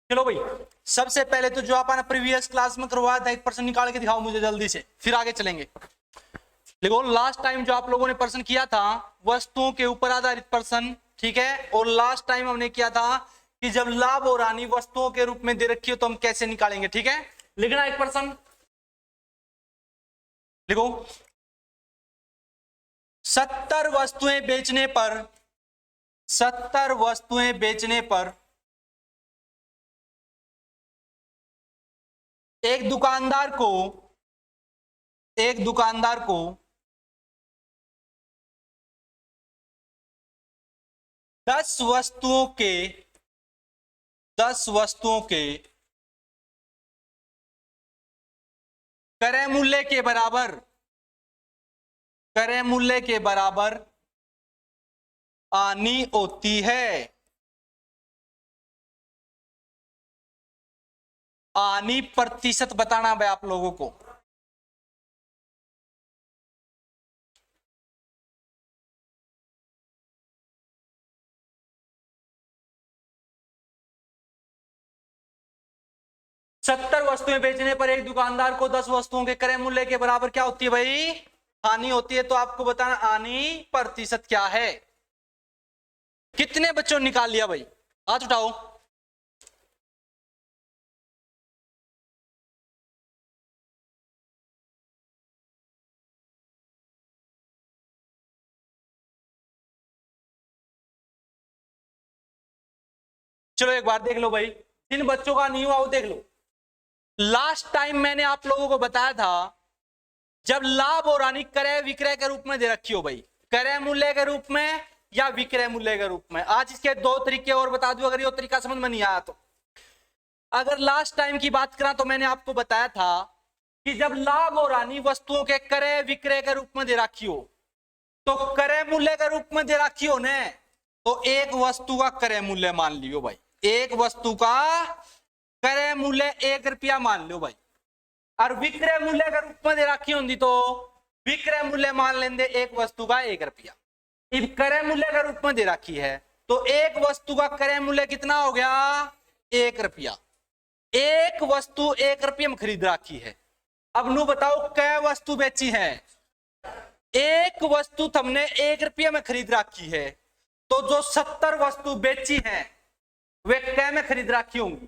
चलो भाई, सबसे पहले तो जो अपन प्रीवियस क्लास में करवाया था एक प्रश्न निकाल के दिखाओ मुझे जल्दी से, फिर आगे चलेंगे। देखो लास्ट टाइम जो आप लोगों ने प्रश्न किया था वस्तुओं के ऊपर आधारित प्रश्न, ठीक है। और लास्ट टाइम हमने किया था कि जब लाभ और हानि वस्तुओं के रूप में दे रखी हो तो हम कैसे निकालेंगे, ठीक है। लिखना एक प्रश्न, लिखो 70 वस्तुएं बेचने पर, 70 वस्तुएं बेचने पर एक दुकानदार को 10 वस्तुओं के 10 वस्तुओं के क्रय मूल्य के बराबर, क्रय मूल्य के बराबर हानि होती है। हानि प्रतिशत बताना भाई आप लोगों को। सत्तर वस्तुएं बेचने पर एक दुकानदार को 10 वस्तुओं के क्रय मूल्य के बराबर क्या होती है भाई, हानि होती है। तो आपको बताना हानि प्रतिशत क्या है। कितने बच्चों ने निकाल लिया भाई, हाथ उठाओ। चलो एक बार देख लो भाई, जिन बच्चों का नहीं हुआ वो देख लो। लास्ट टाइम मैंने आप लोगों को बताया था जब लाभ और हानि क्रय विक्रय के रूप में दे रखी हो भाई, क्रय मूल्य के रूप में या विक्रय मूल्य के रूप में। आज इसके दो तरीके और बता दूं अगर ये तरीका समझ में नहीं आया तो। अगर लास्ट टाइम की बात करें तो मैंने आपको बताया था कि जब लाभ और हानि वस्तुओं के क्रय विक्रय के रूप में दे रखी हो तो क्रय मूल्य के रूप में दे रखी हो ने, तो एक वस्तु का क्रय मूल्य मान लियो भाई, एक वस्तु का क्रय मूल्य 1 रुपया मान लो भाई। और विक्रय मूल्य के रूप में दे रखी होंगी तो विक्रय मूल्य मान लेंगे एक वस्तु का 1 रुपया। इस क्रय मूल्य के रूप में दे रखी है तो एक वस्तु का क्रय मूल्य कितना हो गया, 1 रुपया। एक वस्तु 1 रुपये में खरीद रखी है। अब नू बताओ कै वस्तु बेची है, एक वस्तु तुमने 1 रुपये में खरीद रखी है तो जो 70 वस्तु बेची है वे कै में खरीद रखी होंगी।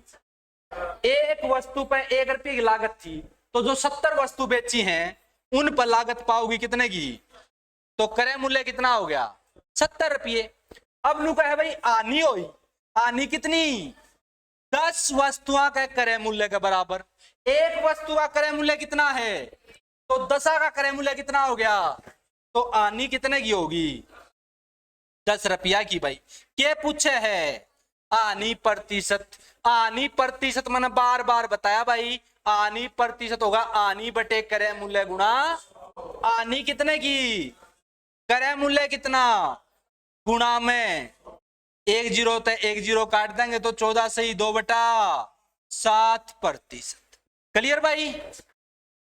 एक वस्तु पर 1 रुपये की लागत थी तो जो 70 वस्तु बेची हैं उन पर लागत पाओगी कितने की, तो क्रय मूल्य कितना हो गया 70 रुपये। अब नु कहे भाई हानि हुई, हानि कितनी 10 वस्तुओं के क्रय मूल्य के बराबर। एक वस्तु का क्रय मूल्य कितना है तो 10 का क्रय मूल्य कितना हो गया, तो हानि कितने की होगी 10 रुपया की भाई। क्या पूछे है हानि प्रतिशत। हानि प्रतिशत मैंने बार बार बताया भाई, हानि प्रतिशत होगा हानि बटे क्रय मूल्य गुणा हानि कितने की, क्रय मूल्य कितना गुणा में 1 जीरो तो 1 जीरो काट देंगे तो 14 से ही 2/7%। क्लियर भाई।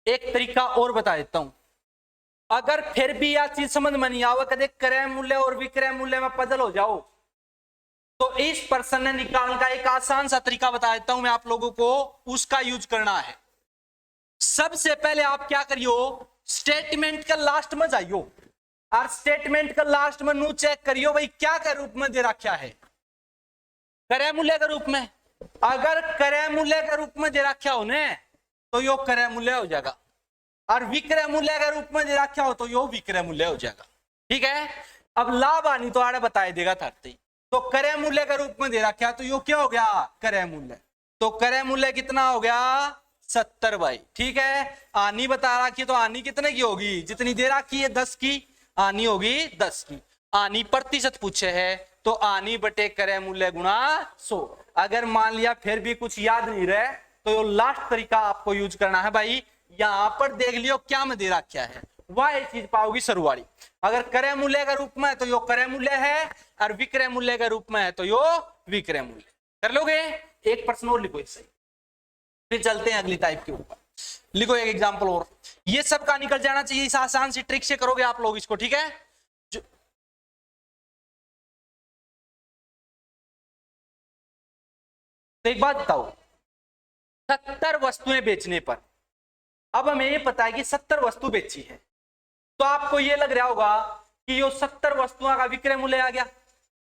एक तरीका और बता देता हूं, अगर फिर भी यह चीज समझ में नहीं आवे कदे क्रय मूल्य और विक्रय मूल्य में पजल हो जाओ तो इस प्रश्न ने निकालने का एक आसान सा तरीका बता देता हूं मैं आप लोगों को, उसका यूज करना है। सबसे पहले आप क्या करियो, स्टेटमेंट का लास्ट में जाइयो और स्टेटमेंट का लास्ट में नू चेक करियो भाई क्या के रूप में दे रखा है, क्रय मूल्य के रूप में। अगर क्रय मूल्य के रूप में दे रखा हो ने तो यो क्रय मूल्य हो जाएगा, और विक्रय मूल्य के रूप में दे रखा हो तो यो विक्रय मूल्य हो जाएगा। ठीक है। अब लाभ हानि तो आड़े बताई देगा थरती, तो क्रय मूल्य के रूप में दे रखा तो यो क्या हो गया क्रय मूल्य, तो क्रय मूल्य कितना हो गया 70 भाई। ठीक है। हानि बता रखी तो हानि कितने की होगी, जितनी दे रखी है 10 की, हानि होगी 10 की। हानि प्रतिशत पूछे है तो हानि बटे क्रय मूल्य गुणा 100। अगर मान लिया फिर भी कुछ याद नहीं रहे तो यो लास्ट तरीका आपको यूज करना है भाई। यहां पर देख लियो क्या में दे रखा है, वह चीज पाओगी सरवाड़ी। अगर क्रय मूल्य के रूप में है तो यो क्रय मूल्य है और विक्रय मूल्य के रूप में है तो यो विक्रय मूल्य। कर लोगे। एक प्रश्न और लिखो इससे, फिर चलते हैं अगली टाइप के ऊपर। लिखो एक एग्जांपल और, ये सब का निकल जाना चाहिए, इस आसान सी ट्रिक से करोगे आप लोग इसको। ठीक है। तो एक बात बताओ, 70 वस्तुएं बेचने पर, अब हमें ये पता है कि 70 वस्तु बेची है, तो आपको ये लग रहा होगा कि ये 70 वस्तुओं का विक्रय मूल्य आ गया।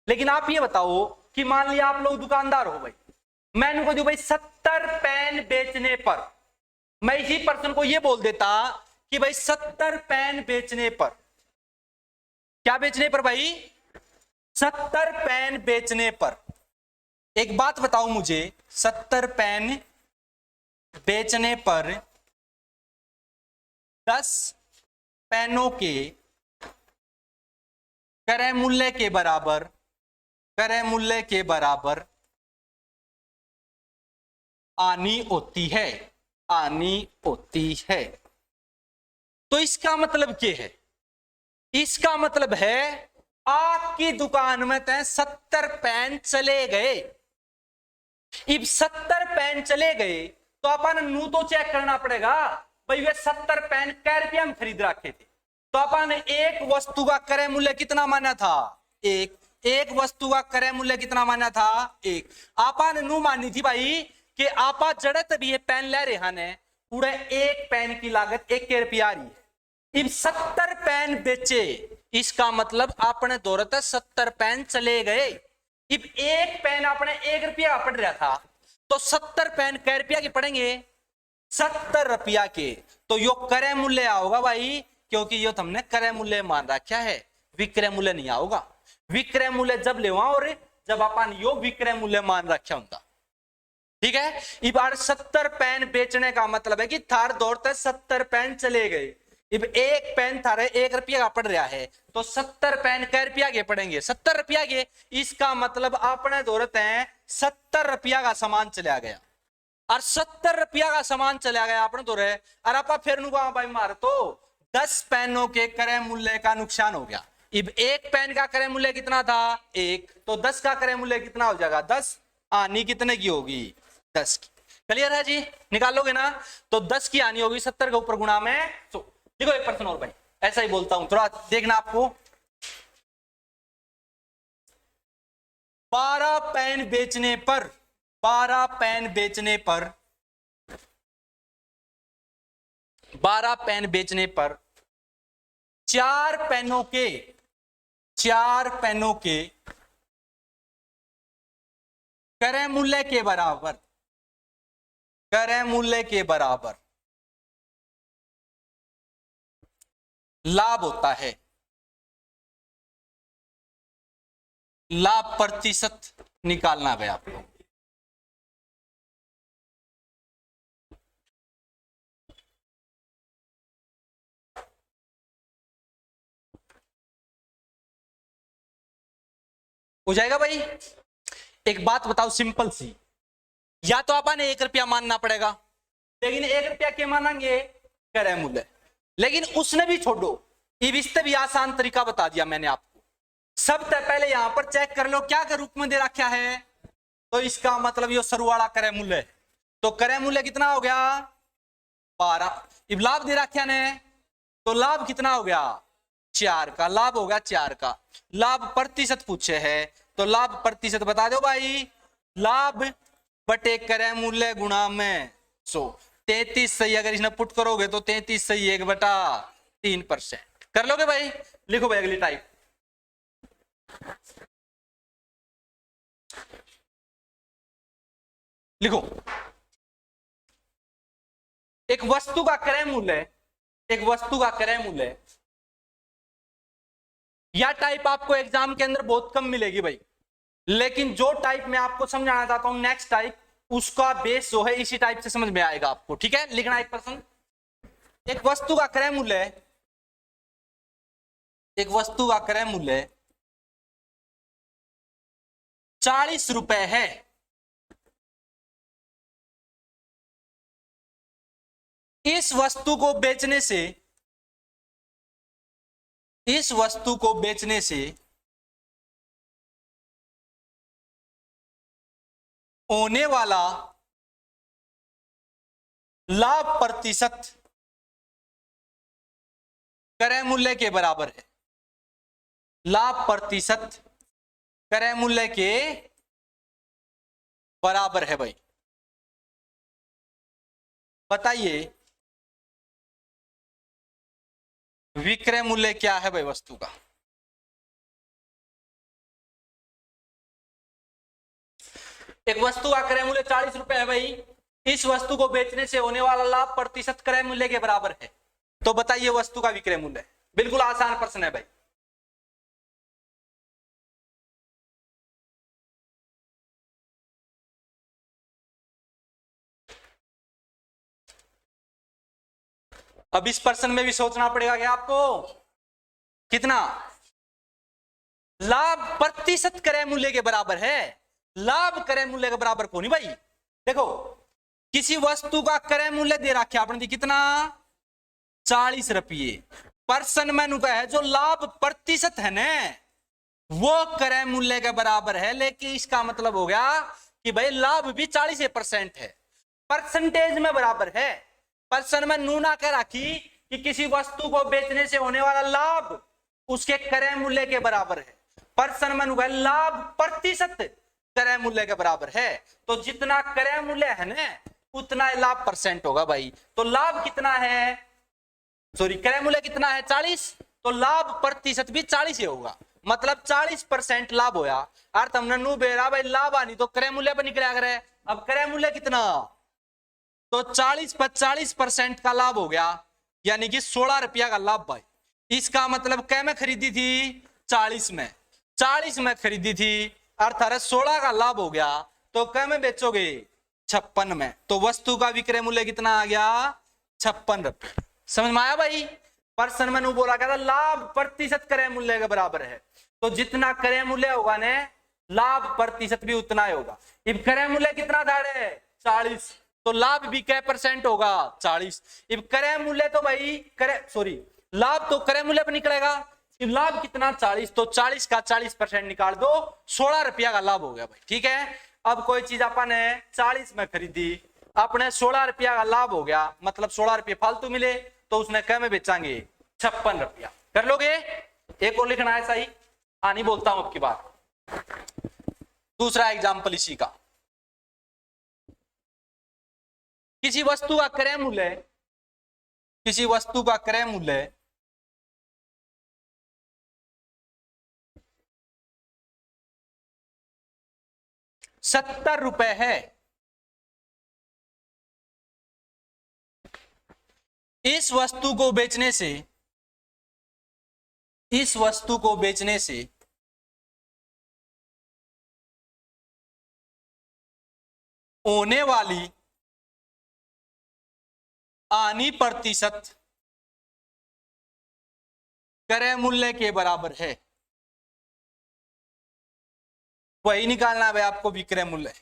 लेकिन आप ये बताओ कि मान लिया आप लोग दुकानदार हो भाई, मैंने को जो भाई 70 पेन बेचने पर, मैं इसी पर्सन को ये बोल देता कि भाई 70 पेन बेचने पर, क्या बेचने पर भाई, 70 पेन बेचने पर। एक बात बताओ मुझे, 70 पेन बेचने पर 10 पेनों के क्रय मूल्य के बराबर, क्रय मूल्य के बराबर आनी होती है, आनी होती है। तो इसका मतलब क्या है, इसका मतलब है आपकी दुकान में तय 70 पेन चले गए। अब 70 पेन चले गए तो अपन नू तो चेक करना पड़ेगा भाई वे 70 पेन कै रुपया में खरीद रखे थे। तो अपन एक वस्तु का क्रय मूल्य कितना माना था, एक वस्तु का क्रय मूल्य कितना माना था, एक। अपन नू मानी थी भाई कि आपा जड़त भी ये पेन ले रहे ने, पूरे एक पेन की लागत 1 रुपया आ रही है। इन 70 पेन बेचे, इसका मतलब आपने दौरत 70 पेन चले गए। अब एक पेन आपने 1 रुपया पड़ रहा था, तो 70 पेन कै रुपया के पड़ेंगे, 70 रुपया के। तो यो क्रय मूल्य आओगा भाई, क्योंकि यो तुमने क्रय मूल्य मान रखा है, विक्रय मूल्य नहीं आओगा। विक्रय मूल्य जब ले और जब अपन यो विक्रय मूल्य मान रखा होता, ठीक है। इब 70 पेन बेचने का मतलब है कि थार दौड़ते 70 पेन चले गए। इब एक पेन थारे 1 रुपया का पड़ रहा है, तो 70 पेन कै रुपया के पड़ेंगे, 70 रुपया के। इसका मतलब अपने दौड़ते हैं 70 रुपया का सामान चला गया, और 70 रुपया का सामान चला गया अपने दौरे, और आप फिर भाई मार तो 10 पेनों के क्रय मूल्य का नुकसान हो गया। इब एक पेन का क्रय मूल्य कितना था, 1, तो 10 का क्रय मूल्य कितना हो जाएगा, 10। हानि कितने की होगी, 10 की। क्लियर है जी, निकालोगे ना, तो 10 की हानि होगी 70 के ऊपर गुणा में 100। देखो एक प्रश्न और भाई, ऐसा ही बोलता हूं, थोड़ा देखना आपको। 12 पेन बेचने पर, 12 पेन बेचने पर, 12 पेन बेचने पर 4 पेनों के, 4 पेनों के क्रय मूल्य के बराबर, क्रय मूल्य के बराबर लाभ होता है। लाभ प्रतिशत निकालना है आपको। हो जाएगा भाई। एक बात बताओ सिंपल सी, या तो अपन 1 रुपया मानना पड़ेगा, लेकिन 1 रुपया के मानेंगे, क्रय मूल्य। लेकिन उसने भी छोड़ो, इससे भी आसान तरीका बता दिया मैंने आपको। सबसे पहले यहां पर चेक कर लो क्या के रूप में दे रखा है, तो इसका मतलब ये सरवाड़ा क्रय मूल्य है। तो क्रय मूल्य कितना हो गया, 12। अब लाभ दे रखा ने, तो लाभ कितना हो गया, 4 का। लाभ हो गया 4 का। लाभ प्रतिशत पूछे है, तो लाभ प्रतिशत बता दो भाई, लाभ बटे क्रय मूल्य गुणा में 100। 33 सही अगर इसने पुट करोगे तो 33 सही 1/3%। कर लोगे भाई। लिखो भाई अगली टाइप। लिखो, एक वस्तु का क्रय मूल्य, एक वस्तु का क्रय मूल्य, यह टाइप आपको एग्जाम के अंदर बहुत कम मिलेगी भाई, लेकिन जो टाइप मैं आपको समझाना चाहता हूं नेक्स्ट टाइप, उसका बेस जो है इसी टाइप से समझ में आएगा आपको। ठीक है, लिखना एक प्रश्न। एक वस्तु का क्रय मूल्य, एक वस्तु का क्रय मूल्य 40 रुपए है। इस वस्तु को बेचने से, इस वस्तु को बेचने से होने वाला लाभ प्रतिशत क्रय मूल्य के बराबर है। लाभ प्रतिशत क्रय मूल्य के बराबर है भाई। बताइए विक्रय मूल्य क्या है भाई वस्तु का? एक वस्तु का क्रय मूल्य 40 रुपए है भाई। इस वस्तु को बेचने से होने वाला लाभ प्रतिशत क्रय मूल्य के बराबर है। तो बताइए वस्तु का विक्रय मूल्य। बिल्कुल आसान प्रश्न है भाई। अब इस प्रश्न में भी सोचना पड़ेगा क्या आपको? कितना? लाभ प्रतिशत क्रय मूल्य के बराबर है। लाभ क्रय मूल्य के बराबर को नहीं भाई। देखो किसी वस्तु का क्रय मूल्य दे रखा आपने कितना? 40 रुपये। प्रश्न में है जो लाभ प्रतिशत है ना वो क्रय मूल्य के बराबर है, लेकिन इसका मतलब हो गया कि भाई लाभ भी 40% है, परसेंटेज में बराबर है। प्रश्न में नूना कह रखी कि किसी वस्तु को बेचने से होने वाला लाभ उसके क्रय मूल्य के बराबर है। प्रश्न में लाभ प्रतिशत क्रय मूल्य के बराबर है, तो जितना क्रय मूल्य है ना उतना लाभ परसेंट होगा भाई। तो लाभ कितना है, सॉरी क्रय मूल्य कितना है 40, तो लाभ प्रतिशत भी 40 ही होगा, मतलब 40% लाभ होया। अर्थ हमने नू बेरा भाई लाभ आनी तो क्रय मूल्य पर निकला करे। अब क्रय मूल्य कितना, तो 40 पर 40% का लाभ हो गया, यानी कि 16 रुपया का लाभ भाई। इसका मतलब कै में खरीदी थी? 40 में। 40 में खरीदी थी अर्थात 16 का लाभ हो गया, तो कै में बेचोगे? 56 में। तो वस्तु का विक्रय मूल्य कितना आ गया? 56 रुपये। समझ में आया भाई? प्रश्न में बोला क्या था? लाभ प्रतिशत क्रय मूल्य के बराबर है, तो जितना क्रय मूल्य होगा ने लाभ प्रतिशत भी उतना ही होगा। अब क्रय मूल्य कितना था रे? 40, तो लाभ भी कै परसेंट होगा? 40। अब क्रय मूल्य तो भाई लाभ तो क्रय मूल्य पर निकलेगा। अब लाभ कितना? 40, तो 40 का 40% निकाल दो, 16 रुपया का लाभ हो गया भाई। ठीक है, अब कोई चीज अपन ने 40 में खरीदी, अपने 16 रुपया का लाभ हो गया, मतलब 16 रुपये फालतू मिले, तो उसने कै में बेचांगे? 56 रुपया। कर लोगे? एक और लिखना है सही, नहीं बोलता हूं अब की बात। दूसरा एग्जाम्पल इसी का, किसी वस्तु का क्रय मूल्य, किसी वस्तु का क्रय मूल्य 70 रुपए है। इस वस्तु को बेचने से, इस वस्तु को बेचने से होने वाली हानि प्रतिशत क्रय मूल्य के बराबर है। वही निकालना है आपको विक्रय मूल्य।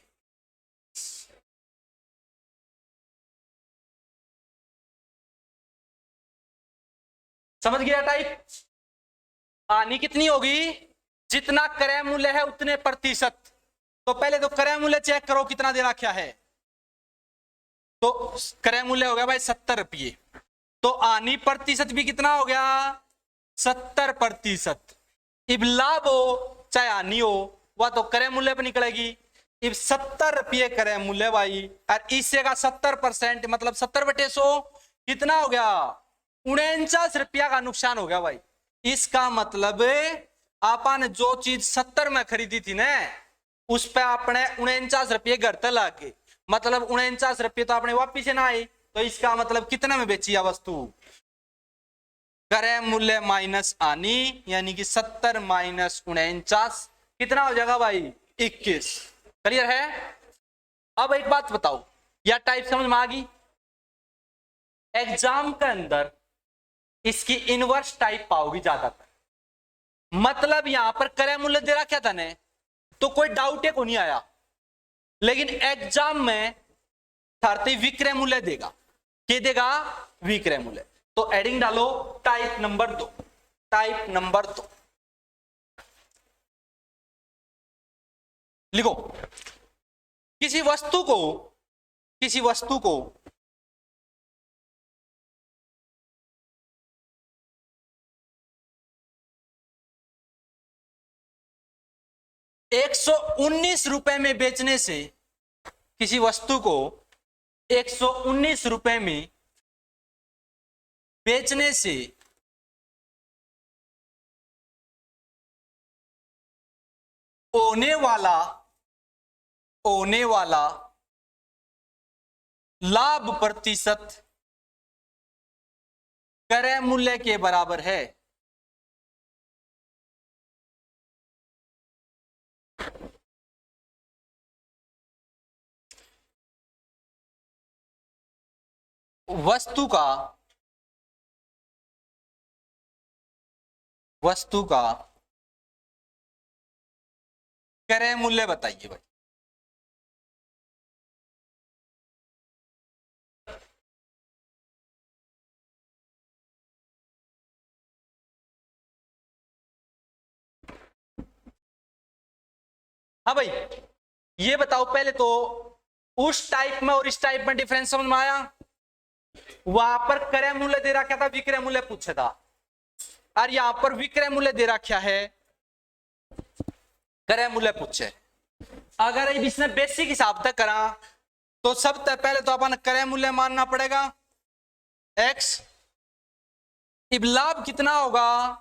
समझ गया टाइप? हानि कितनी होगी? जितना क्रय मूल्य है उतने प्रतिशत। तो पहले तो क्रय मूल्य चेक करो कितना दे रखा है, तो क्रय मूल्य हो गया भाई 70 रुपये, तो हानि प्रतिशत भी कितना हो गया? 70%। अब लाभ हो चाहे हानि हो वह तो क्रय मूल्य पर निकलेगी। अब 70 रुपये क्रय मूल्य भाई, और इससे का 70% मतलब 70/100 कितना हो गया? 49 रुपया का नुकसान हो गया भाई। इसका मतलब आपने जो चीज 70 में खरीदी थी ना उस पे आपने 49 रुपये घर तक ला के, मतलब 49 रुपये तो आपने वापिस ना आए, तो इसका मतलब कितने में बेची वस्तु? क्रय मूल्य माइनस हानि, यानी कि 70 माइनस 49 कितना हो जाएगा भाई? 21। क्लियर है? अब एक बात बताओ, यह टाइप समझ में आ गई? एग्जाम के अंदर इसकी इनवर्स टाइप पाओगी ज्यादातर, मतलब यहां पर क्रय मूल्य दे रखा था ने तो कोई डाउट को नहीं आया, लेकिन एग्जाम में थर्टी विक्रय मूल्य देगा। क्या देगा? विक्रय मूल्य। तो एडिंग डालो टाइप नंबर 2, टाइप नंबर 2 लिखो। किसी वस्तु को 119 रुपए में बेचने से किसी वस्तु को 119 रुपए में बेचने से होने वाला लाभ प्रतिशत क्रय मूल्य के बराबर है। वस्तु का क्रय मूल्य बताइए भाई। हाँ भाई, ये बताओ पहले तो उस टाइप में और इस टाइप में डिफरेंस समझ में आया? वहां पर क्रय मूल्य दे रखा था, विक्रय मूल्य पूछा था, और यहां पर विक्रय मूल्य दे रखा है, क्रय मूल्य पूछे। अगर इसने बेसिक हिसाब तक करा तो सबसे पहले तो अपन क्रय मूल्य मानना पड़ेगा x। अब लाभ कितना होगा?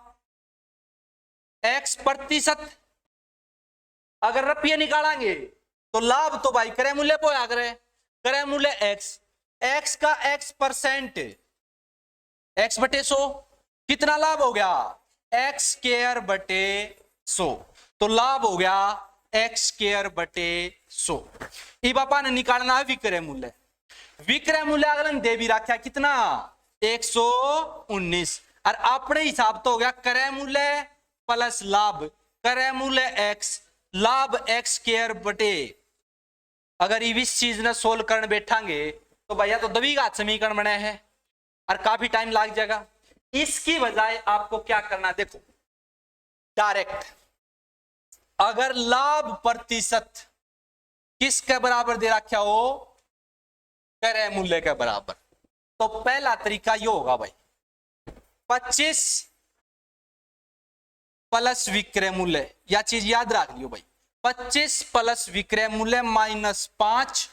x प्रतिशत। अगर रुपये निकालेंगे तो लाभ तो भाई क्रय मूल्य पे आ गए, क्रय मूल्य x का x परसेंट, x बटे 100, कितना लाभ हो गया? x स्क्वायर बटे 100। तो लाभ हो गया x स्क्वायर बटे 100। अब अपन निकालना है विक्रय मूल्य। विक्रय मूल्य अगर दे भी रखा कितना? 119, और अपने हिसाब तो हो गया क्रय मूल्य प्लस लाभ, क्रय मूल्य x, लाभ x स्क्वायर बटे। अगर इस चीज ने सोल्व करने बैठांगे तो भैया तो द्विघात समीकरण बने हैं और काफी टाइम लग जाएगा। इसकी बजाय आपको क्या करना, देखो डायरेक्ट, अगर लाभ प्रतिशत किसके बराबर दे रखा हो? क्रय मूल्य के बराबर, तो पहला तरीका ये होगा भाई 25 प्लस विक्रय मूल्य। यह चीज याद रख लियो भाई, 25 प्लस विक्रय मूल्य माइनस 5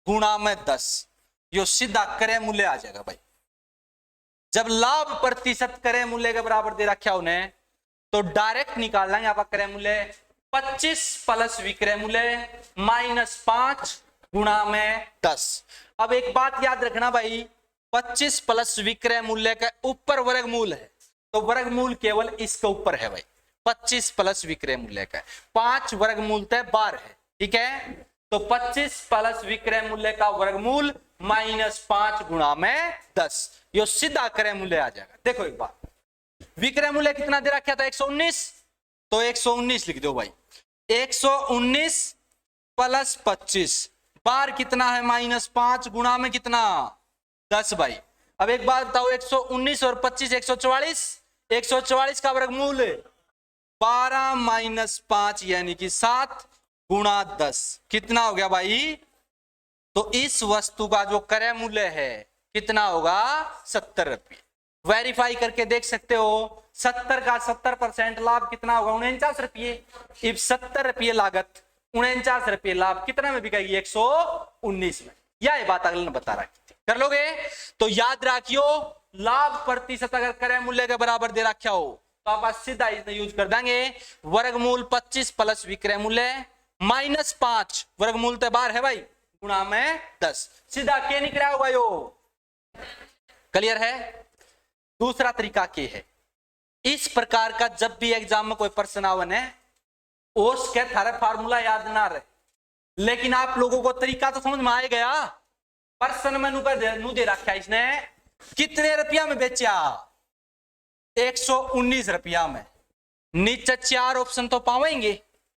गुणा में 10, यो सीधा क्रय मूल्य आ जाएगा भाई। जब लाभ प्रतिशत क्रय मूल्य के बराबर दे रखा उन्हें तो डायरेक्ट निकाल लेंगे आप क्रय मूल्य 25 प्लस विक्रय मूल्य माइनस 5 गुणा में 10। अब एक बात याद रखना भाई, 25 प्लस विक्रय मूल्य के ऊपर वर्गमूल है, तो वर्गमूल केवल इसके ऊपर है भाई। 25 प्लस विक्रय मूल्य का 5 वर्गमूल तय 12 है, ठीक है। तो 25 प्लस विक्रय मूल्य का वर्गमूल माइनस 5 गुणा में 10, यो सीधा क्रय मूल्य आ जाएगा। देखो एक बार, विक्रय मूल्य कितना दे रखा था? 119, तो 119 लिख दो भाई। 119 प्लस 25 बार कितना है? माइनस 5 गुणा में कितना? 10 भाई। अब एक बात बताओ, 119 और 25 144, 144 का वर्गमूल 12 माइनस 5 यानी कि 7 गुणा 10 कितना हो गया भाई? तो इस वस्तु का जो क्रय मूल्य है कितना होगा? 70 रुपये। वेरीफाई करके देख सकते हो, 70 का 70% लाभ कितना होगा? 49 रुपये। इब 70 रुपये लागत, 49 रुपये लाभ, कितना में बिकेगी? 119 में। यह बात अगले ने बता रहा है, कर लोगे? तो याद रखियो, लाभ प्रतिशत अगर क्रय मूल्य के बराबर दे रखा हो तो आप सीधा इसने यूज कर देंगे वर्गमूल 25 प्लस विक्रय मूल्य माइनस 5 वर्गमूल तो बार है भाई गुणा में 10, सीधा के निकला होगा यो। क्लियर है? दूसरा तरीका क्या है? इस प्रकार का जब भी एग्जाम में कोई प्रश्न आवन है उसके थारे फार्मूला याद ना रहे, लेकिन आप लोगों को तरीका तो समझ में आ गया। प्रश्न में नू दे रखा है इसने, कितने रुपया में बेचा? 119 रुपया में। नीचे 4 ऑप्शन तो पावेंगे,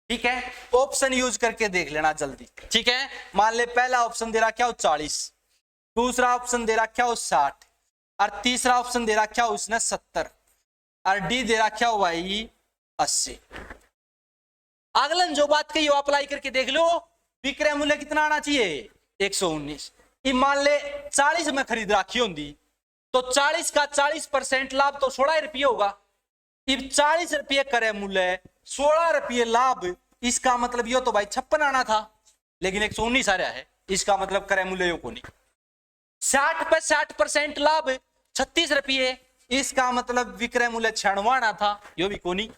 ठीक है? ऑप्शन यूज करके देख लेना जल्दी, ठीक है? मान ले पहला ऑप्शन दे रखा हो 40, दूसरा ऑप्शन दे रखा हो 60, और तीसरा ऑप्शन दे रखा हो उसने 70, और डी दे रखा हो भाई 80। अगलन जो बात कही वो अप्लाई करके देख लो, विक्रय मूल्य कितना आना चाहिए? 119। मान ले 40 में खरीद राखी होंगी तो 40 का 40% लाभ तो 16 रुपये होगा। इब 40 रुपये क्रय मूल्य 16 रुपये लाभ, इसका मतलब ये तो भाई 56 आना था, लेकिन 119 आ रहा है। इसका मतलब क्रय मूल्य यो कोनी। 60 पे 60% लाभ 36 रुपये, इसका मतलब विक्रय मूल्य 96 था, यो भी कोनी।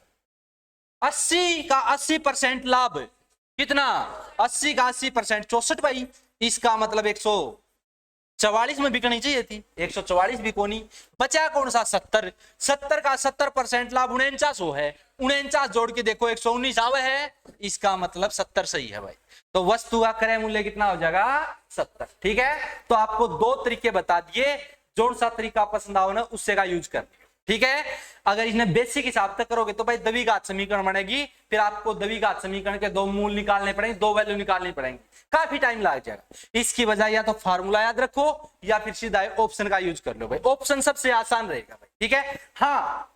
80 का 80% लाभ कितना, 80 का 80% 64 भाई, इसका मतलब 144 में बिकनी चाहिए थी, 144 भी कोनी। बचा कौन सा 70, 70 का 70% लाभ 49 है, 49 जोड़ के देखो 119 आवे है, इसका मतलब 70 सही है भाई। तो वस्तु का क्रय मूल्य कितना हो जाएगा 70। ठीक है, तो आपको दो तरीके बता दिए, जो सा तरीका पसंद आओ ना उससे का यूज कर। ठीक है, अगर इसने बेसिक हिसाब तक करोगे तो भाई द्विघात समीकरण बनेगी, फिर आपको द्विघात समीकरण के दो मूल निकालने पड़ेंगे, दो वैल्यू निकालनी पड़ेंगी, काफी टाइम लग जाएगा। इसकी बजाय या तो फार्मूला याद रखो या फिर सीधा ऑप्शन का यूज कर लो भाई, ऑप्शन सबसे आसान रहेगा भाई। ठीक है, हाँ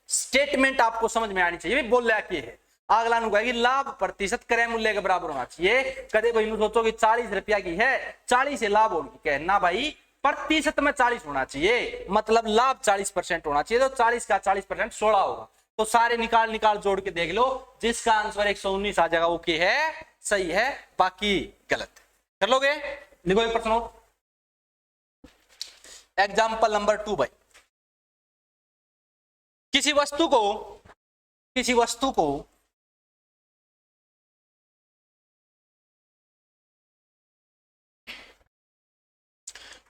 स्टेटमेंट आपको समझ में आनी चाहिए, बोल रहा कि है अगला नु कहेगी लाभ प्रतिशत क्रय मूल्य के बराबर होना चाहिए। कदे भाई सोचो कि 40 रुपया की है, 40 से लाभ होगी, कहना भाई प्रतिशत में 40 होना चाहिए, मतलब लाभ 40% होना चाहिए, तो 40 का 40% 16 होगा। तो सारे निकाल जोड़ के देख लो, जिसका आंसर 119 आ जाएगा वो क्या है, सही है, बाकी गलत है। कर लोगे, लिखो एक प्रश्न और। एग्जाम्पल नंबर 2 भाई, किसी वस्तु को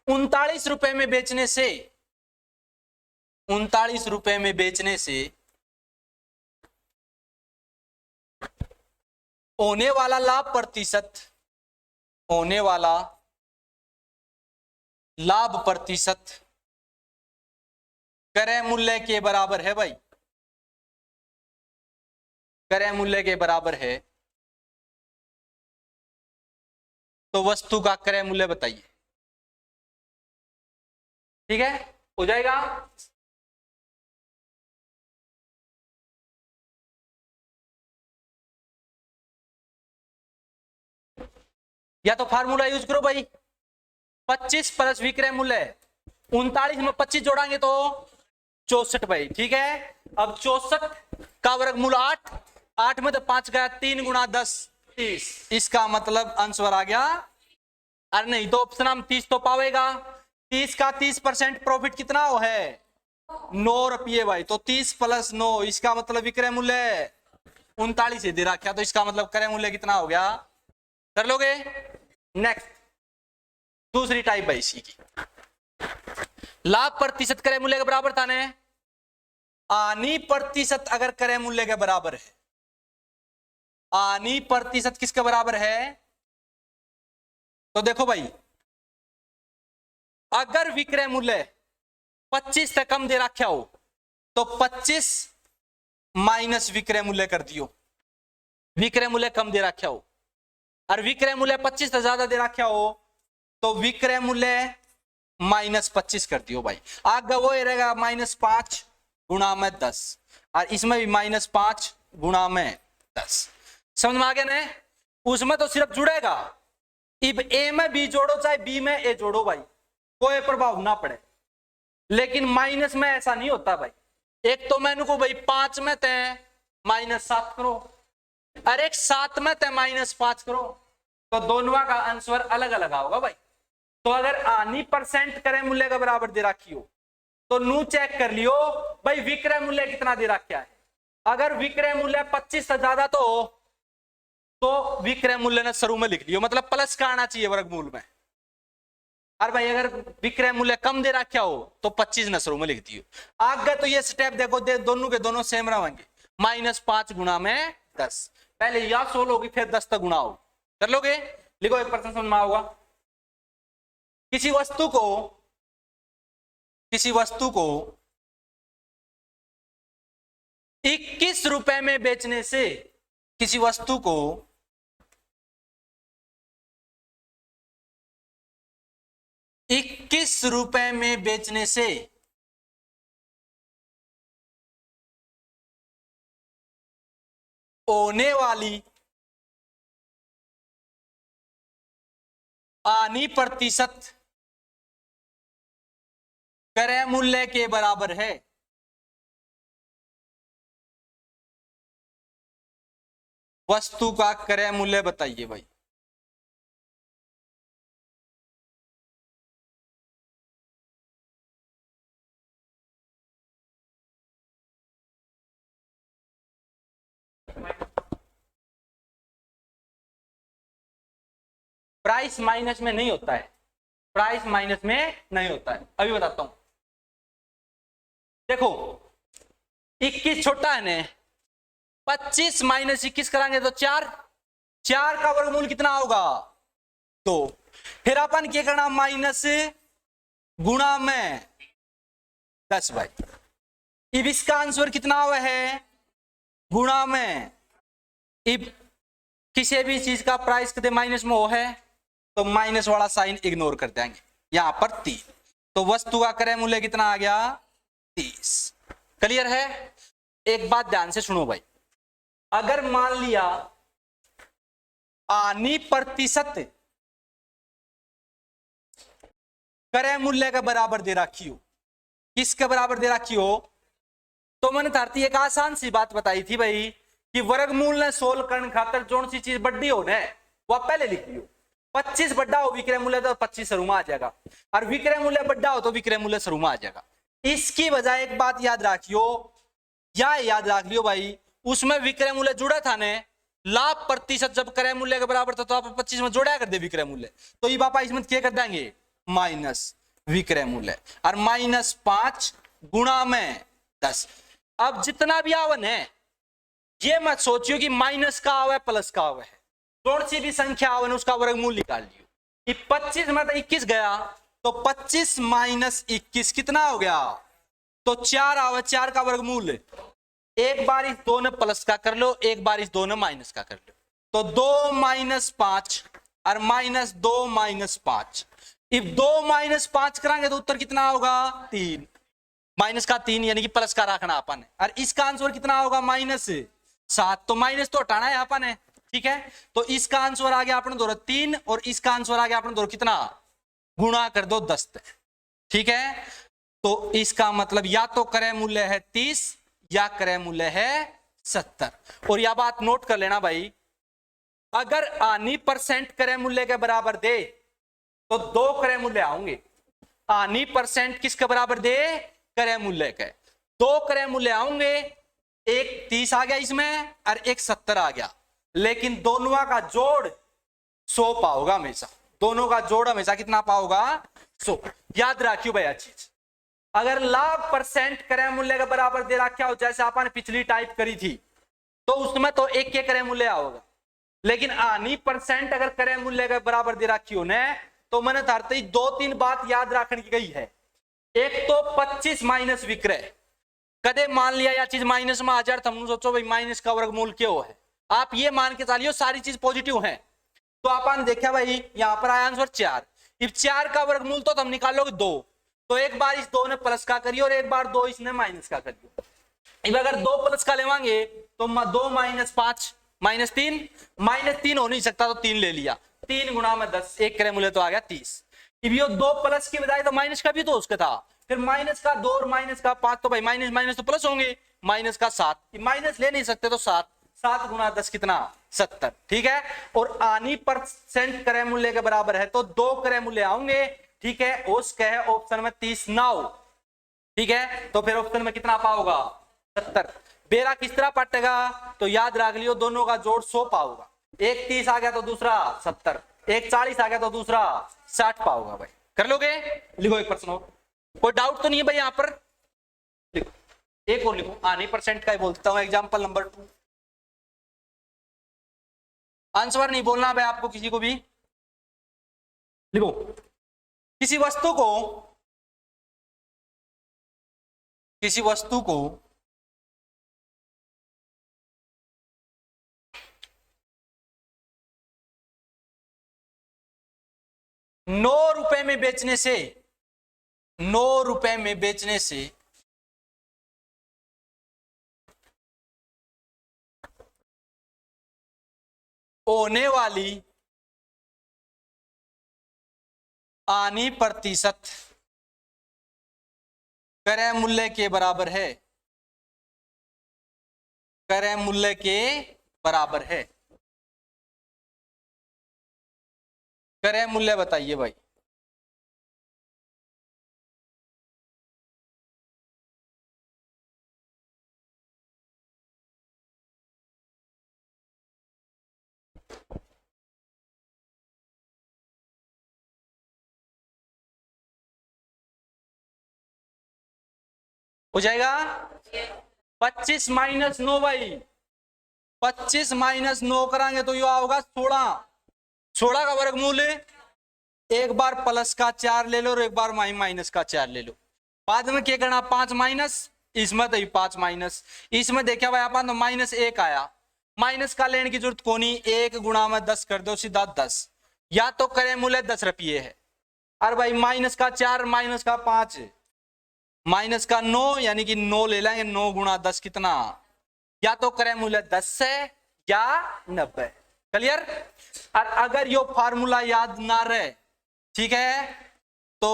39 रुपए में बेचने से 39 रुपए में बेचने से होने वाला लाभ प्रतिशत, होने वाला लाभ प्रतिशत क्रय मूल्य के बराबर है भाई, क्रय मूल्य के बराबर है, तो वस्तु का क्रय मूल्य बताइए। ठीक है, हो जाएगा। या तो फार्मूला यूज करो भाई, 25 प्लस विक्रय मूल्य, 39 में 25 जोड़ांगे तो 64 भाई। ठीक है, अब 64 का वर्गमूल 8, 8 में तो 5 गया, 3 गुणा 10 30, इसका मतलब आंसर आ गया। अरे नहीं तो ऑप्शन हम 30 तो पावेगा, 30 का 30% प्रॉफिट कितना हो है 9 रुपये भाई, तो 30 प्लस 9, इसका मतलब विक्रय मूल्य 39 दे रखा, तो इसका मतलब क्रय मूल्य कितना हो गया, कर लोगे। नेक्स्ट दूसरी टाइप भाई इसी की, लाभ प्रतिशत क्रय मूल्य के बराबर था ने, हानि प्रतिशत अगर क्रय मूल्य के बराबर है, हानि प्रतिशत किसके बराबर है, तो देखो भाई अगर विक्रय मूल्य 25 से कम दे रखा हो तो 25 माइनस विक्रय मूल्य कर दियो, विक्रय मूल्य कम दे रखा हो, और विक्रय मूल्य 25 से ज्यादा दे रखा हो तो विक्रय मूल्य माइनस 25 कर दियो भाई। आगे वो रहेगा -5 गुणा में 10, और इसमें भी -5 गुणा में 10, समझ में आ गया ना। उसमें तो सिर्फ जुड़ेगा, इब ए में बी जोड़ो चाहे बी में ए जोड़ो भाई, कोई प्रभाव ना पड़े, लेकिन माइनस में ऐसा नहीं होता भाई। एक तो मैंने को भाई 5 में तय -7 करो, और एक 7 में तय -5 करो, तो दोनों का आंसर अलग अलग होगा भाई। तो अगर हानि परसेंट क्रय मूल्य का बराबर दे रखी हो तो नू चेक कर लियो भाई विक्रय मूल्य कितना दे रखा है। अगर विक्रय मूल्य 25 से ज्यादा तो विक्रय मूल्य ने शुरू में लिख लियो, मतलब प्लस का आना चाहिए वर्गमूल में। और भाई अगर विक्रय मूल्य कम दे रखा हो तो 25 न शुरू में लिख दियो। आगे तो ये स्टेप देखो दोनों के दोनों सेम रहेंगे, -5 गुणा में 10, पहले या 16 होगी फिर 10 तक गुणा हो, कर लोगे। लिखो एक प्रश्न समझ में होगा, किसी वस्तु को 21 रुपए में बेचने से, किसी वस्तु को 21 रुपए में बेचने से होने वाली हानि प्रतिशत क्रय मूल्य के बराबर है। वस्तु का क्रय मूल्य बताइए भाई। प्राइस माइनस में नहीं होता है, प्राइस माइनस में नहीं होता है। अभी बताता हूं, देखो 21 छोटा है ने, 25 माइनस 21 कराएंगे तो 4, 4 का वर्गमूल कितना होगा 2। फिर अपन क्या करना, माइनस गुणा में 10 भाई। अब इसका आंसर कितना हुआ है, गुणा में, अब किसी भी चीज का प्राइस कदे माइनस में हो है तो माइनस वाला साइन इग्नोर कर देंगे, यहां पर 3, तो वस्तु का क्रय मूल्य कितना आ गया 30। क्लियर है। एक बात ध्यान से सुनो भाई, अगर मान लिया आनी प्रतिशत क्रय मूल्य के बराबर दे रखी हो, किसके बराबर दे रखी हो, तो मैंने धरती एक आसान सी बात बताई थी भाई कि वर्गमूल ने सोल्व करने खातर जो सी चीज बड़ी हो ना वह पहले लिख लियो। 25 बड़ा हो विक्रय मूल्य तो 25 शुरू में आ जाएगा, और विक्रय मूल्य बड़ा हो तो विक्रय मूल्य शुरू में आ जाएगा। इसकी बजाय एक बात याद रखियो, या याद रख लियो भाई, उसमें विक्रय मूल्य जुड़ा था ने, लाभ प्रतिशत जब क्रय मूल्य के बराबर था तो आप 25 में जोड़ा कर दे विक्रय मूल्य, तो ये पापा इसमें क्या कर देंगे माइनस विक्रय मूल्य, और -5 गुणा में 10। अब जितना भी आवन है ये मत सोचियो कि माइनस का आवे प्लस का आवे है, कौन सी भी संख्या आवन उसका वर्गमूल निकाल लियो। 25 में तो 21 गया, तो 25 माइनस 21 कितना हो गया, तो 4 आवे, 4 का वर्गमूल, एक बार इस 2 ने प्लस का कर लो, एक बार इस 2 ने माइनस का कर लो, तो 2 माइनस 5 और -2 माइनस 5। अब 2 माइनस 5 कराएंगे तो उत्तर कितना होगा 3, माइनस का 3 यानी कि प्लस का रखना अपन है, और इसका आंसर कितना होगा -7, तो माइनस तो हटाना है अपन है, ठीक है। तो इसका आंसर आ गया अपने दो 3, और इसका आंसर आ गया अपने दो कितना, गुणा कर दो 10, ठीक है। तो इसका मतलब या तो क्रय मूल्य है 30 या क्रय मूल्य है 70। और यह बात नोट कर लेना भाई, अगर आनी परसेंट क्रय मूल्य के बराबर दे तो 2 क्रय मूल्य आएंगे। आनी परसेंट किसके बराबर दे, क्रय मूल्य के 2 क्रय मूल्य आएंगे, एक 30 आ गया इसमें और एक 70 आ गया, लेकिन दोनों का जोड़ 100 पाओगा हमेशा, दोनों का जोड़ हमेशा कितना पाओगा 100। याद रखियो भैया चीज, अगर लाभ परसेंट क्रय मूल्य के बराबर दे रखा हो, जैसे आपने पिछली टाइप करी थी, तो उसमें तो एक के क्रय मूल्य आओगा, लेकिन आनी परसेंट अगर क्रय मूल्य के बराबर दे रखी हो ने, तो मैंने धरते ही 2-3 बात याद रखने की गई है। एक तो 25 माइनस विक्रय, कदे मान लिया या चीज माइनस में आ जाए तो हम सोचो भाई माइनस का वर्गमूल क्यों है, आप ये मान के चलियो सारी चीज पॉजिटिव है, तो आपने देखा भाई यहां पर आया आंसर 4। अब 4 का वर्गमूल तो तुम निकालोगे 2, तो एक बार इस 2 ने प्लस का करियो और एक बार 2 इसने माइनस का करियो। अब अगर 2 प्लस का लेवांगे तो 2 माइनस 5 -3 हो नहीं सकता, तो 3 ले लिया, 3 गुणा में 10, एक क्रय मूल्य तो आ गया 30। अब ये 2 प्लस की बजाय तो माइनस का भी तो उसका था, फिर माइनस का 2 और माइनस का 5, तो भाई माइनस माइनस तो प्लस होंगे, माइनस का 7, माइनस ले नहीं सकते तो 7, 7 गुणा 10 कितना 70, ठीक है। और आनी परसेंट क्रय मूल्य के बराबर है तो 2 क्रय मूल्य आएंगे, ठीक है। उसके है ऑप्शन में 30 9, ठीक है, तो फिर ऑप्शन में कितना पाओगा 70। बेरा किस तरह पटेगा, तो याद रख लियो दोनों का जोड़ 100 पाओगा, एक 30 आ गया तो दूसरा 70, एक 40 आ गया तो दूसरा 60 पाओगा भाई। कर लोगे, लिखो एक प्रश्न और, कोई डाउट तो नहीं है भाई यहां पर, लिखो एक और लिखो, आनी परसेंट का ही बोलता हूं, एग्जांपल नंबर 2। आंसर नहीं बोलना भाई आपको किसी को भी, लिखो किसी वस्तु को ₹9 में बेचने से, ₹9 में बेचने से होने वाली आनी प्रतिशत क्रय मूल्य के बराबर है, क्रय मूल्य के बराबर है। क्रय मूल्य बताइए भाई, हो जाएगा 25 माइनस 9 भाई, 25 माइनस 9 कराएंगे तो यह होगा 16। 16 का वर्गमूल एक बार प्लस का 4 ले लो और एक बार माइनस का 4 ले लो। बाद में क्या करना, 5 माइनस, इसमें तो 5 माइनस, इसमें देखा भाई अपन तो माइनस 1 आया, माइनस का लेने की जरूरत को नहीं, 1 गुणा में 10 कर दो सीधा 10, या तो करे मूल्य 10 रुपये है। अरे भाई माइनस का 4 माइनस का 5 माइनस का 9 यानी कि 9 ले लेंगे, 9 गुणा 10 कितना, या तो करे मूल्य 10 से या 90। क्लियर। और अगर यो फार्मूला याद ना रहे, ठीक है, तो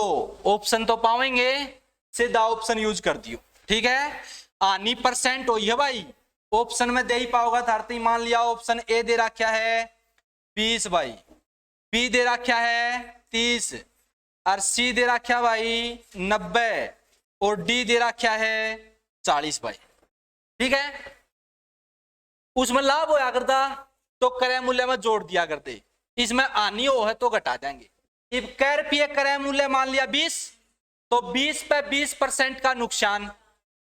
ऑप्शन तो पाएंगे, सीधा ऑप्शन यूज कर दियो, ठीक है। आनी परसेंट हो है भाई, ऑप्शन में दे ही पाओगा धरती। मान लिया ऑप्शन ए दे रखा है 20 भाई, बी दे रखा है 30, और सी दे रखा भाई 90, और डी दे रखा है 40 भाई, ठीक है। उसमें लाभ होया करता तो क्रय मूल्य में जोड़ दिया करते, इसमें आनी हो है तो घटा देंगे। अब कै रुपये क्रय मूल्य मान लिया 20, तो 20 पे 20% का नुकसान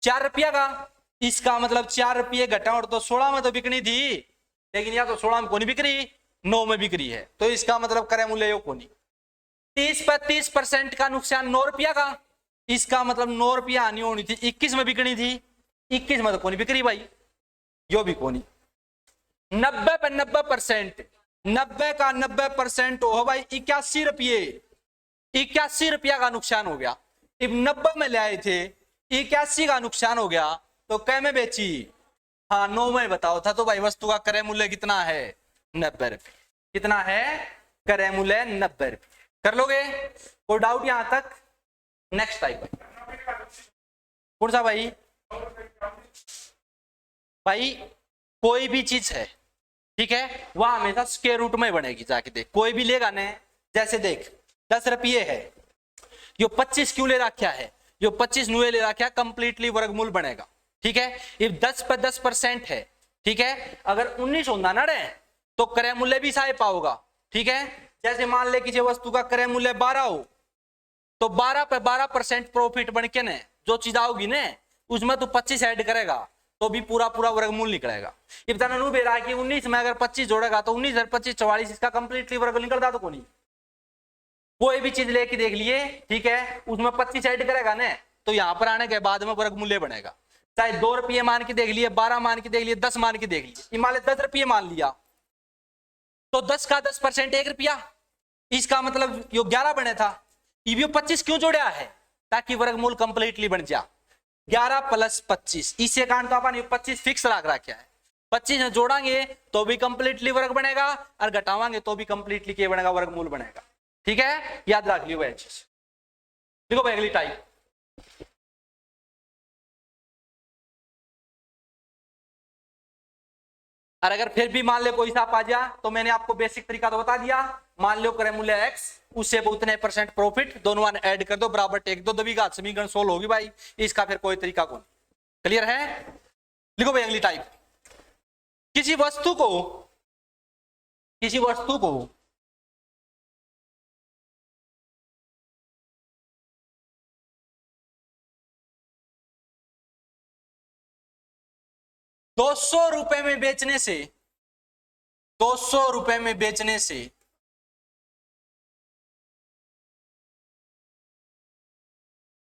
4 रुपया का, इसका मतलब 4 रुपये घटा, और तो 16 में तो बिकनी थी, लेकिन या तो 16 में कोनी बिक रही, 9 में बिक रही है, तो इसका मतलब क्रय मूल्य यो कोनी। 30 पे 30% का नुकसान 9 रुपया का, इसका मतलब 9 रुपया आनी होनी थी, 21 में बिकनी थी, 21 में तो कोनी बिक रही भाई, यो भी कोनी। 90 पे 90%, 90 का 90% हो भाई 81 रुपये, 81 रुपया का नुकसान हो गया। अब 90 में ले आए थे, 81 का नुकसान हो गया, तो कै में बेची, हाँ 9 में बताओ था, तो भाई वस्तु का क्रय मूल्य कितना है, 90 रुपये। कितना है क्रय मूल्य, 90 रुपये। कर लोगे, कोई डाउट यहां तक। नेक्स्ट टाइप कौन सा भाई, भाई कोई भी चीज है, ठीक है, वह हमेशा स्क्वायर रूट में बनेगी, जाके देख, कोई भी लेगा ने, जैसे देख 10 रुपये है, यो 25 क्यों ले रखा है, यो 25 नुए ले रखा है, कंप्लीटली वर्गमूल बनेगा, ठीक है। ये 10 पे 10% है, ठीक है, अगर 19 होना ना रे तो क्रय मूल्य भी साहे पाओगा, ठीक है। जैसे मान ले कि वस्तु का क्रय मूल्य 12 हो, तो 12 पे 12% प्रॉफिट बन के ने जो चीज आओगी ने, उसमें तो 25 ऐड करेगा तो भी पूरा पूरा वर्गमूल निकलेगा। ये बताना नू बेरा कि 19 में अगर 25 जोड़ेगा तो 19 और 25 44, इसका कंप्लीटली वर्गमूल निकलता तो कोनी। कोई भी चीज लेके देख लिए, ठीक है, उसमें 25 ऐड करेगा ने, तो यहां पर आने के बाद में वर्गमूल्य बनेगा। चाहे 2 रुपये मान के देख लिए, 12 मान के देख लिए, 10 मान के देख लिए, मान 10 रुपये मान लिया, तो 10 का 10% 1 रुपया, इसका मतलब यो 11 बने था। ये 25 क्यों जोड़ा है, ताकि वर्गमूल कंप्लीटली बन जा, 11 प्लस 25, इससे कारण तो अपन 25 फिक्स रख रखा है, 25 में जोड़ांगे तो भी कंप्लीटली वर्ग बनेगा, और घटावांगे तो भी कंप्लीटली क्या बनेगा, वर्गमूल बनेगा, ठीक है। याद रख लियो भाई चीज। देखो भाई अगली टाइप, और अगर फिर भी मान लो कोई हिसाब आ जाए, तो मैंने आपको बेसिक तरीका तो बता दिया। मान लो क्रय मूल्य x, उससे उतने % प्रॉफिट, दोनों ऐड कर दो, बराबर टेक दो, दबी घात समीकरण सोल्व होगी भाई, इसका फिर कोई तरीका कौन। क्लियर है। लिखो भाई अगली टाइप, किसी वस्तु को 200 रुपए में बेचने से, 200 रुपए में बेचने से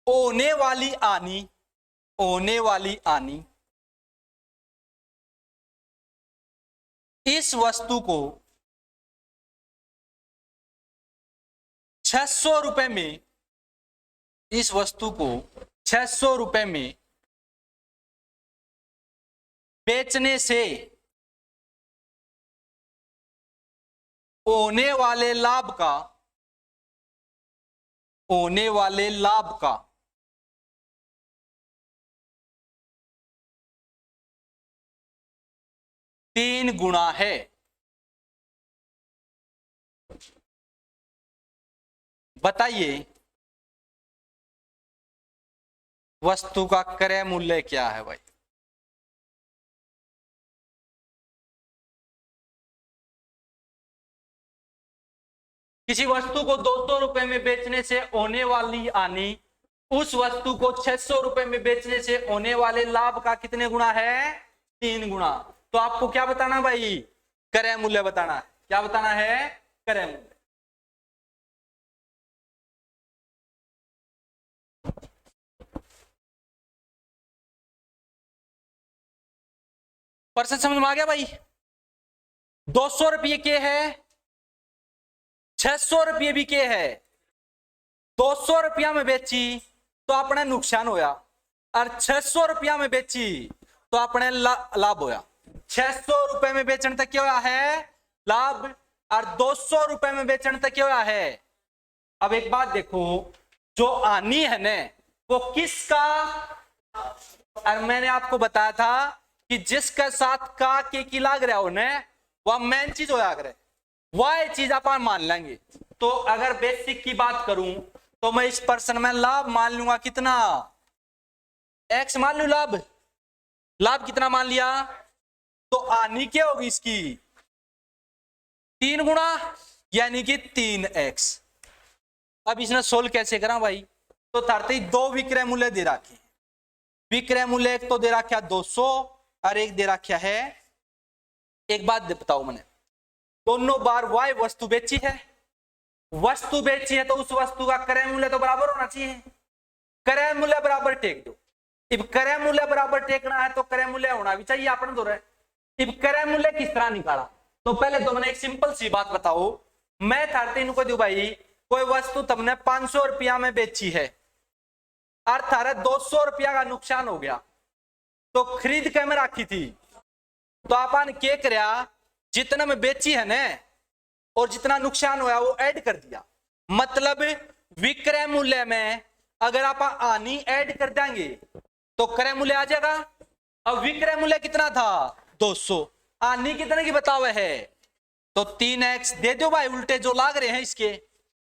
होने वाली आनी इस वस्तु को 600 रुपए में, इस वस्तु को 600 रुपए में बेचने से होने वाले लाभ का 3 गुना है। बताइए वस्तु का क्रय मूल्य क्या है भाई। किसी वस्तु को 200 रुपए में बेचने से होने वाली आनी उस वस्तु को 600 रुपए में बेचने से होने वाले लाभ का कितने गुना है? 3 गुना। तो आपको क्या बताना भाई? क्रय मूल्य बताना है। क्या बताना है? क्रय मूल्य। प्रश्न समझ में आ गया भाई? 200 रुपये के है, 600 रुपये भी के है। 200 रुपया में बेची तो अपने नुकसान होया, और 600 रुपया में बेची तो अपने लाभ होया। 600 रुपए में बेचने तक क्या होया है? लाभ। और 200 रुपए में बेचने तक क्या होया है? अब एक बात देखो, जो हानि है ना वो किसका? और मैंने आपको बताया था कि जिसके साथ का के की लाग रहा हो ना वह मेन चीज होया करे, वह चीज आप मान लेंगे। तो अगर बेसिक की बात करूं तो मैं इस पर्सन में लाभ मान लूंगा कितना? एक्स मान लू। लाभ, लाभ कितना मान लिया? तो हानि क्या होगी इसकी? 3 गुना, यानी कि 3x। अब इसने सोल्व कैसे करा भाई? तो धरती 2 विक्रय मूल्य दे रखे। विक्रय मूल्य एक तो दे रखा 200 और एक दे रखा है, एक बात बताओ मैंने, दोनों बार वाई वस्तु बेची है। वस्तु बेची है तो उस वस्तु का क्रय मूल्य तो बराबर होना चाहिए। क्रय मूल्य बराबर टेक दो। अब क्रय मूल्य बराबर टेकना है तो क्रय मूल्य होना भी चाहिए अपने दो। अब क्रय मूल्य किस तरह निकाला? तो पहले तो मैंने एक सिंपल सी बात बताओ। मैं 13 को दू भाई, कोई वस्तु तुमने 500 रुपया में बेची है और थारे 200 रुपया का नुकसान हो गया, तो खरीद के में रखी थी। तो अपन क्या करया, जितना में बेची है ना और जितना नुकसान हुआ वो ऐड कर दिया। मतलब विक्रय मूल्य में अगर आप हानि ऐड कर देंगे तो क्रय मूल्य आ जाएगा। अब विक्रय मूल्य कितना था? 200। हानि कितने की बताओ है? तो 3x दे दो भाई, उल्टे जो लाग रहे हैं इसके।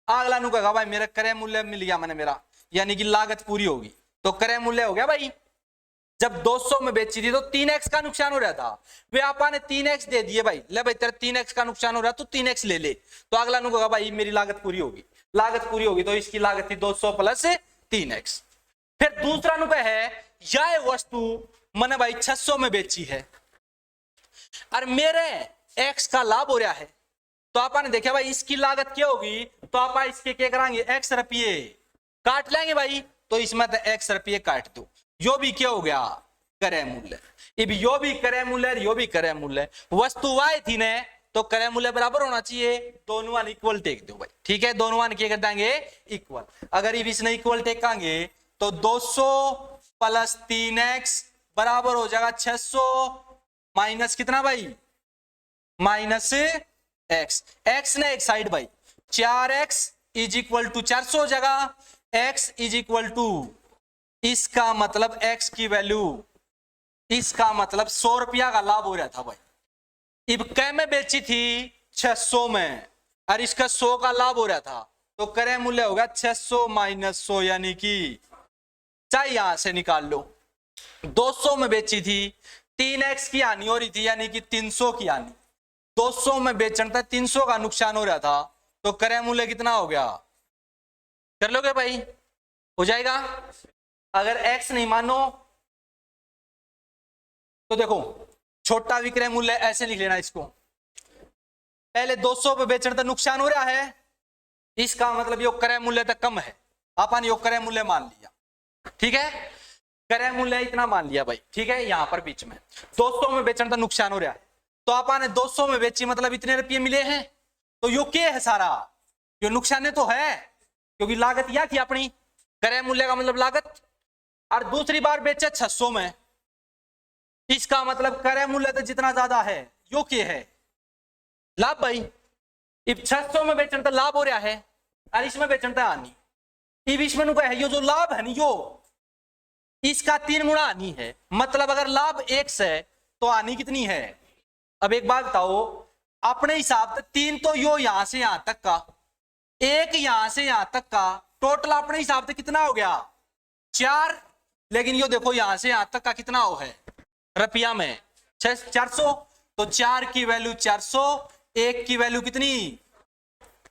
अगला नु कहा भाई मेरा क्रय मूल्य मिल गया मैंने, मेरा यानी कि लागत पूरी होगी। तो क्रय मूल्य हो गया भाई। जब 200 में बेची थी तो 3x का नुकसान हो रहा था, वे आपा ने 3x दे दिए भाई, ले भाई तेरा 3x का नुकसान हो रहा है तो 3x ले ले। तो अगला नु कहा भाई मेरी लागत पूरी होगी। लागत पूरी होगी तो इसकी लागत थी 200 प्लस 3x। फिर दूसरा नु है, यह वस्तु मैंने भाई 600 में बेची है और मेरे x का लाभ हो रहा है। तो आपा ने देखा भाई इसकी लागत क्या होगी? तो आपा इसके क्या कराएंगे? x रुपये काट लेंगे भाई। तो इसमें तो x रुपये काट दो, यो भी क्या हो गया? क्रय मूल्य। अब यो भी क्रय मूल्य, यो भी क्रय मूल्य। वस्तु y थी ने तो क्रय मूल्य बराबर होना चाहिए। दोनों इक्वल टेक दो भाई, ठीक है। दोनों क्या कर देंगे? इक्वल। अगर इसने इक्वल टेकांगे तो 200 प्लस 3x बराबर हो जाएगा 600 माइनस कितना भाई? Minus x। x ने एक साइड भाई, 4x इज इक्वल टू 400 हो जाएगा। x इज इक्वल टू, इसका मतलब x की वैल्यू, इसका मतलब 100 रुपया का लाभ हो रहा था भाई। अब कै में बेची थी? 600 में, और इसका 100 का लाभ हो रहा था। तो क्रय मूल्य होगा 600 माइनस 100, यानी कि चाहे यहां से निकाल लो। 200 में बेची थी, 3x की हानि हो रही थी, यानी कि 300 की हानि। 200 में बेचना था, 300 का नुकसान हो रहा था, तो क्रय मूल्य कितना हो गया? कर लोगे भाई? हो जाएगा। अगर x नहीं मानो तो देखो छोटा विक्रय मूल्य ऐसे लिख लेना इसको। पहले 200 पे बेचने तक नुकसान हो रहा है, इसका मतलब यो क्रय मूल्य तक कम है, अपन यो क्रय मूल्य मान लिया, ठीक है। क्रय मूल्य इतना मान लिया भाई, ठीक है। यहां पर बीच में 200 में बेचने तक नुकसान हो रहा है, तो अपन ने 200 में बेची, मतलब इतने रुपये मिले हैं। तो यो क्या है? सारा यो नुकसान तो है, क्योंकि लागत यह थी अपनी। क्रय मूल्य का मतलब लागत। और दूसरी बार बेचे 600 में, इसका मतलब क्रय मूल्य तो जितना ज्यादा है यो क्या है? लाभ भाई। अब 600 में बेचने तो लाभ हो रहा है और इसमें बेचने तो हानि। इब इसमें है यो जो लाभ है यो इसका 3 गुना हानि है। मतलब अगर लाभ 1 है तो हानि कितनी है? अब एक बात बताओ, अपने हिसाब से 3 तो यो यहां से यहां तक का, 1 यहां से यहां तक का, टोटल अपने हिसाब से कितना हो गया? 4। लेकिन यो देखो यहां से यहां तक का कितना हो है रुपया में? 400। तो 4 की वैल्यू 400, 1 की वैल्यू कितनी?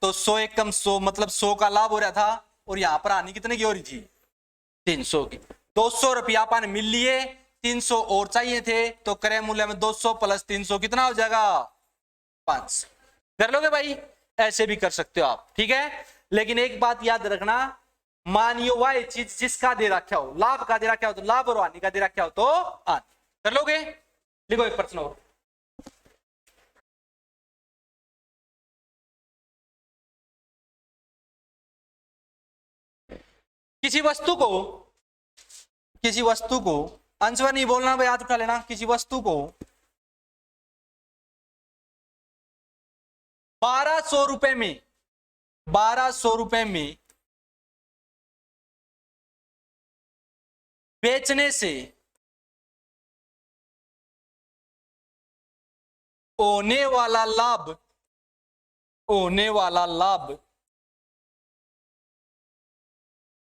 तो 100 एक कम 100, मतलब 100 का लाभ हो रहा था और यहां पर हानि कितने की हो रही थी? 300 की। 200 रुपया अपन मिल लिए, 300 और चाहिए थे, तो क्रय मूल्य में 200 प्लस 300 कितना हो जाएगा 500। कर लोगे भाई, ऐसे भी कर सकते हो आप, ठीक है। लेकिन एक बात याद रखना, मानियो वह चीज जिसका दे रखा हो, लाभ का दे रखा हो तो लाभ और हानि का दे रखा हो तो हानि। कर लोगे? लिखो एक प्रश्न और। किसी वस्तु को आंसर नहीं बोलना भाई, हाथ उठा लेना। किसी वस्तु को 1200 रुपए में 1200 रुपए में बेचने से होने वाला लाभ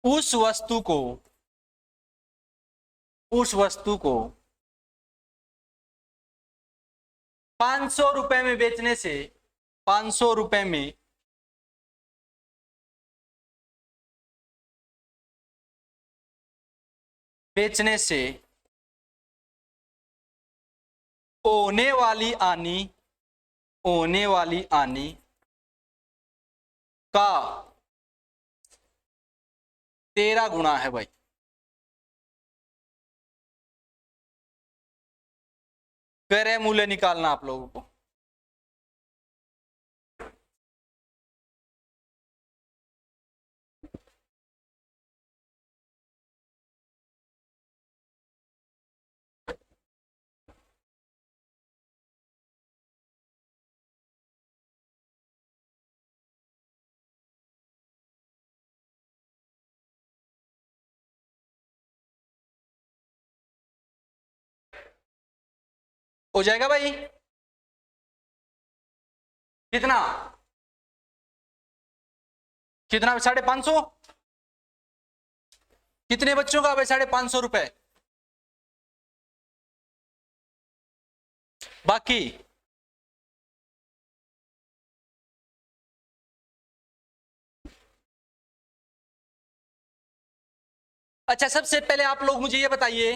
उस वस्तु को 500 रुपए में बेचने से 500 रुपए में बेचने से होने वाली हानि का 13 गुना है भाई। क्रय मूल्य निकालना आप लोगों को। हो जाएगा भाई? कितना कितना 550? कितने बच्चों का भाई 550 रुपए? बाकी अच्छा, सबसे पहले आप लोग मुझे ये बताइए,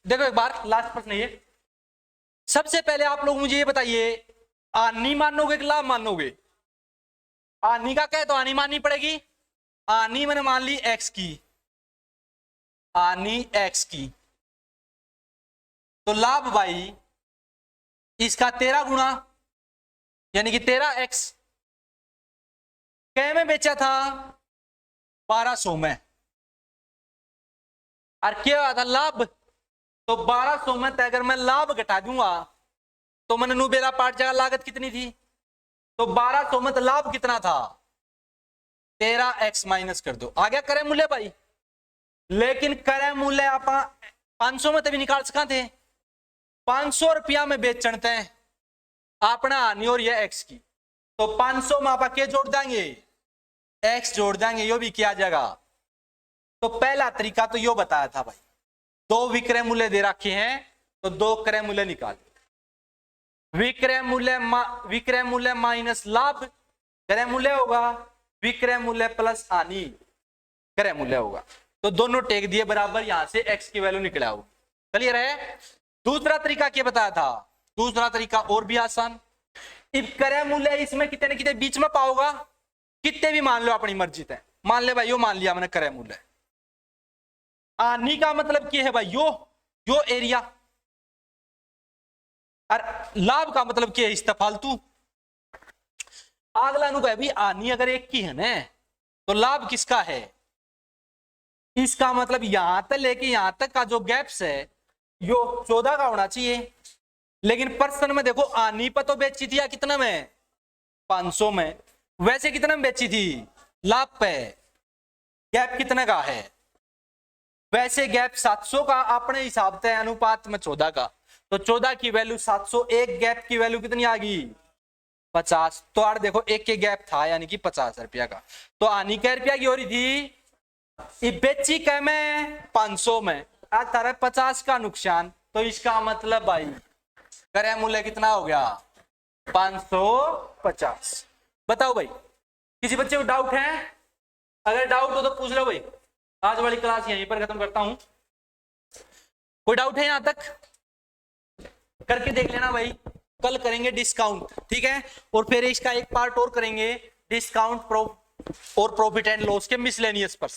देखो एक बार लास्ट प्रश्न ये, सबसे पहले आप लोग मुझे ये बताइए, हानि मानोगे कि लाभ मानोगे? हानि का कहे तो हानि माननी पड़ेगी। हानि मैंने मान ली एक्स की, हानि एक्स की, तो लाभ भाई इसका 13 गुना, यानी कि 13x। कै में बेचा था? 1200 में। और क्या था लाभ? तो 1200 में अगर मैं लाभ घटा दूंगा तो मैंने नुबेरा पार्ट जगह लागत कितनी थी, तो 1200 में तो लाभ कितना था 13x माइनस कर दो, आ गया क्रय मूल्य भाई। लेकिन क्रय मूल्य आप 500 में तभी निकाल सका थे, 500 रुपया में बेच चढ़ते हैं अपना हानि और यह एक्स की, तो 500 में आप के जोड़ देंगे एक्स जोड़ देंगे, यो भी किया जाएगा। तो पहला तरीका तो यो बताया था भाई, दो विक्रय मूल्य दे रखे हैं तो दो क्रय मूल्य निकाल, विक्रय मूल्य माइनस लाभ क्रय मूल्य होगा, विक्रय मूल्य प्लस हानि क्रय मूल्य होगा। तो दोनों टेक दिए बराबर, यहां से एक्स की वैल्यू निकला हो। क्लियर है? दूसरा तरीका क्या बताया था? दूसरा तरीका और भी आसान, क्रय मूल्य इसमें कितने न कितने बीच में पाओगा, कितने भी मान लो अपनी मर्जी है, मान ले भाई यो मान लिया मैंने क्रय मूल्य। हानि का मतलब क्या है भाई, यो एरिया, और लाभ का मतलब क्या है इस फालतू। अगला नु भी हानि अगर एक की है ना तो लाभ किसका है, इसका मतलब यहां तक लेके यहां तक का जो गैप्स है यो 14 का होना चाहिए। लेकिन पर्सन में देखो हानि पर तो बेची थी या कितना में 500 में, वैसे कितना में बेची थी लाभ पे, गैप कितने का है, वैसे गैप 700 का अपने हिसाब से अनुपात में 14 का, तो 14 की वैल्यू 700, एक गैप की वैल्यू कितनी आ गई 50। तो यार देखो एक के गैप था यानी कि 50 रुपया का, तो हानि कै रुपया की हो रही थी, बेची कै में 500 में, आज तारा 50 का नुकसान, तो इसका मतलब भाई क्रय मूल्य कितना हो गया 550। बताओ भाई, किसी बच्चे को डाउट है? अगर डाउट हो तो पूछ लो भाई। आज वाली क्लास यहीं पर खत्म करता हूं। कोई डाउट है यहां तक? करके देख लेना भाई। कल करेंगे डिस्काउंट, ठीक है, और फिर इसका एक पार्ट और करेंगे डिस्काउंट और प्रॉफिट एंड लॉस के मिसलेनियस पर।